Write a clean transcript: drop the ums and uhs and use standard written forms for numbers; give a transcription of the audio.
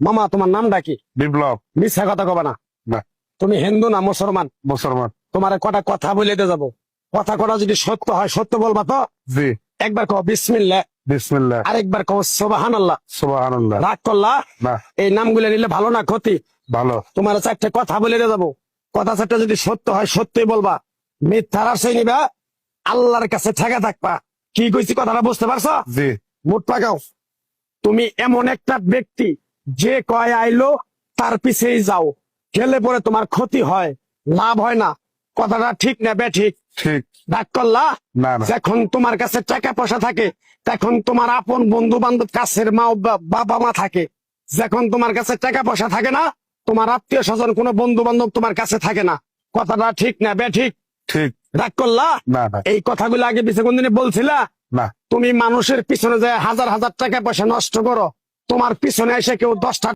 মামা তোমার নামটা কি? বিপ্লব। মিথ্যা কথা কবা না। না। তুমি হিন্দু না মুসলমান? মুসলমান। তোমার কটা কথা বলে দিয়ে যাবো, কথা কটা যদি সত্য হয় সত্য বলবা তো? জি। একবার কও বিসমিল্লাহ, বিসমিল্লাহ। আরেকবার কও সুবহানাল্লাহ। সুবহানাল্লাহ। রাগ করলা? না। এই নামগুলো নিলে ভালো না ক্ষতি? ভালো। তোমার চারটে কথা বলে দিয়ে যাবো, কথা চারটা যদি সত্য হয় সত্যই বলবা, মিথ্যার আশ্রয় নিবা, আল্লাহর কাছে ঠেকা থাকবা। কি কইছি কথাটা বুঝতে পারছো? জি। মুখ পাকাও। তুমি এমন একটা ব্যক্তি যে কয় আইলো তার পিছেই যাও, গেলে পরে তোমার ক্ষতি হয়, লাভ হয় না। কথাটা ঠিক না বে ঠিক? ঠিক। ডাক করলা? না না। যখন তোমার কাছে টাকা পয়সা থাকে তখন তোমার আপন বন্ধু বান্ধব, কাছের মা বাবা মা থাকে। যখন তোমার কাছে টাকা পয়সা থাকে না, তোমার আত্মীয় স্বজন কোনো বন্ধু বান্ধব তোমার কাছে থাকে না। কথাটা ঠিক না বে ঠিক? ঠিক। ডাক করলা? না না। এই কথাগুলো আগে পিছে কোনদিন বলছিলা? না। তুমি মানুষের পিছনে যায় হাজার হাজার টাকা পয়সা নষ্ট করো, তোমার পিছনে এসে কেউ 10টা